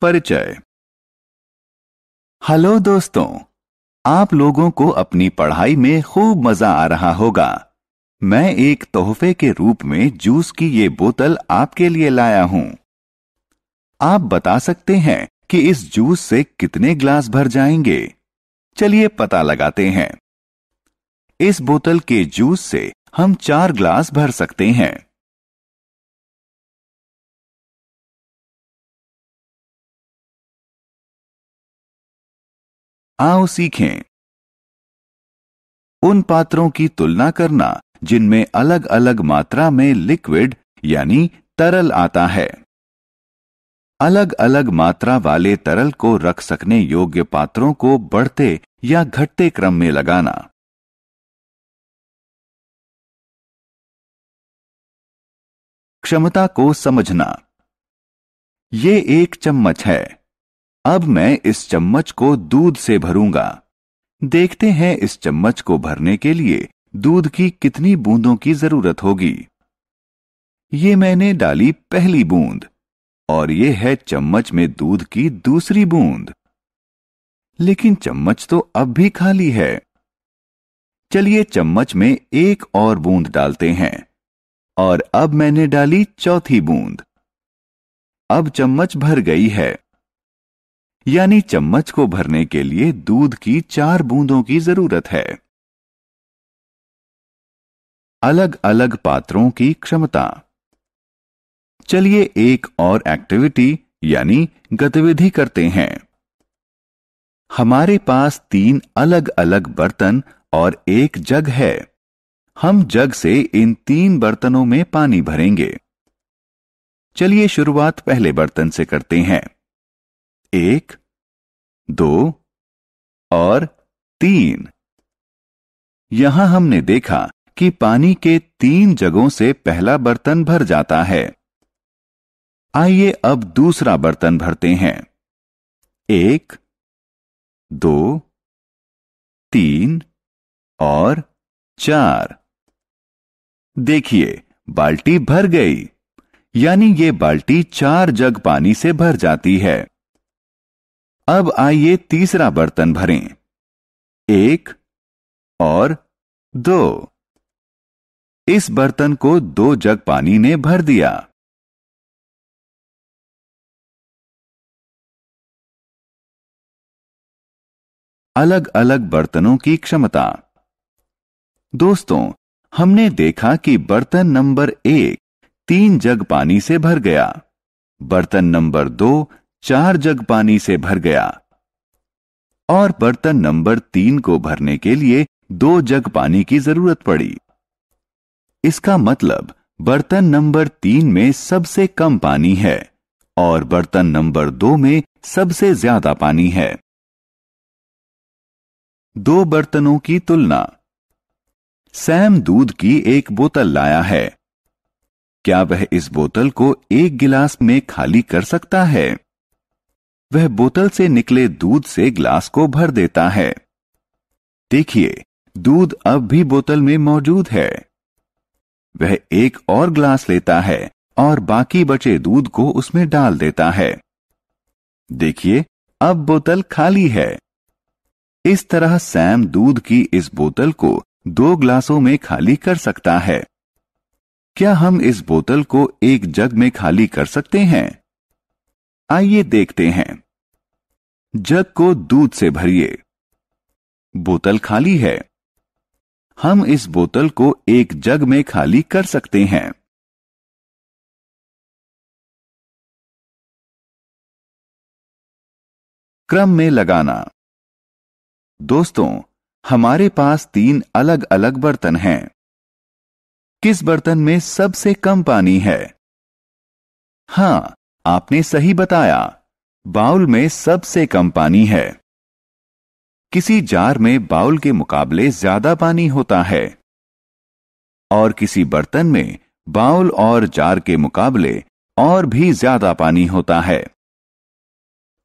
परिचय। हेलो दोस्तों, आप लोगों को अपनी पढ़ाई में खूब मजा आ रहा होगा। मैं एक तोहफे के रूप में जूस की ये बोतल आपके लिए लाया हूं। आप बता सकते हैं कि इस जूस से कितने ग्लास भर जाएंगे? चलिए पता लगाते हैं। इस बोतल के जूस से हम 4 ग्लास भर सकते हैं। आओ सीखें। उन पात्रों की तुलना करना जिनमें अलग अलग मात्रा में लिक्विड यानी तरल आता है। अलग अलग मात्रा वाले तरल को रख सकने योग्य पात्रों को बढ़ते या घटते क्रम में लगाना। क्षमता को समझना। ये एक चम्मच है। अब मैं इस चम्मच को दूध से भरूंगा। देखते हैं इस चम्मच को भरने के लिए दूध की कितनी बूंदों की जरूरत होगी। ये मैंने डाली पहली बूंद और ये है चम्मच में दूध की दूसरी बूंद। लेकिन चम्मच तो अब भी खाली है। चलिए चम्मच में एक और बूंद डालते हैं और अब मैंने डाली चौथी बूंद। अब चम्मच भर गई है। यानी चम्मच को भरने के लिए दूध की 4 बूंदों की जरूरत है। अलग अलग पात्रों की क्षमता। चलिए एक और एक्टिविटी यानी गतिविधि करते हैं। हमारे पास 3 अलग अलग बर्तन और एक जग है। हम जग से इन 3 बर्तनों में पानी भरेंगे। चलिए शुरुआत पहले बर्तन से करते हैं। 1, 2 और 3। यहां हमने देखा कि पानी के 3 जगों से पहला बर्तन भर जाता है। आइए अब दूसरा बर्तन भरते हैं। 1, 2, 3 और 4। देखिए बाल्टी भर गई। यानी ये बाल्टी 4 जग पानी से भर जाती है। अब आइए तीसरा बर्तन भरें। 1 और 2। इस बर्तन को 2 जग पानी ने भर दिया। अलग अलग बर्तनों की क्षमता। दोस्तों, हमने देखा कि बर्तन नंबर 1 3 जग पानी से भर गया। बर्तन नंबर 2 4 जग पानी से भर गया और बर्तन नंबर 3 को भरने के लिए 2 जग पानी की जरूरत पड़ी। इसका मतलब बर्तन नंबर 3 में सबसे कम पानी है और बर्तन नंबर 2 में सबसे ज्यादा पानी है। 2 बर्तनों की तुलना। सैम दूध की एक बोतल लाया है। क्या वह इस बोतल को 1 गिलास में खाली कर सकता है? वह बोतल से निकले दूध से ग्लास को भर देता है। देखिए, दूध अब भी बोतल में मौजूद है। वह एक और ग्लास लेता है और बाकी बचे दूध को उसमें डाल देता है। देखिए, अब बोतल खाली है। इस तरह सैम दूध की इस बोतल को 2 ग्लासों में खाली कर सकता है। क्या हम इस बोतल को एक जग में खाली कर सकते हैं? आइए देखते हैं। जग को दूध से भरिए। बोतल खाली है। हम इस बोतल को एक जग में खाली कर सकते हैं। क्रम में लगाना। दोस्तों, हमारे पास 3 अलग अलग बर्तन हैं। किस बर्तन में सबसे कम पानी है? हां, आपने सही बताया। बाउल में सबसे कम पानी है। किसी जार में बाउल के मुकाबले ज्यादा पानी होता है और किसी बर्तन में बाउल और जार के मुकाबले और भी ज्यादा पानी होता है।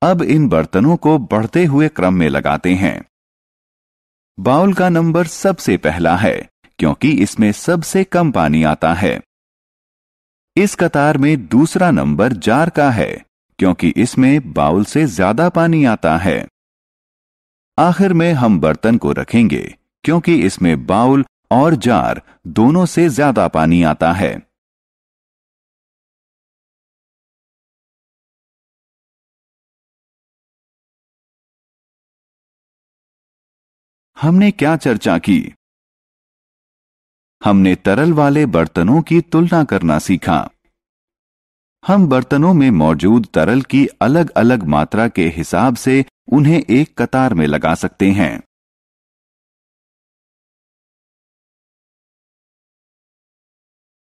अब इन बर्तनों को बढ़ते हुए क्रम में लगाते हैं। बाउल का नंबर सबसे पहला है क्योंकि इसमें सबसे कम पानी आता है। इस कतार में दूसरा नंबर जार का है क्योंकि इसमें बाउल से ज्यादा पानी आता है। आखिर में हम बर्तन को रखेंगे क्योंकि इसमें बाउल और जार दोनों से ज्यादा पानी आता है। हमने क्या चर्चा की? हमने तरल वाले बर्तनों की तुलना करना सीखा। हम बर्तनों में मौजूद तरल की अलग अलग मात्रा के हिसाब से उन्हें एक कतार में लगा सकते हैं।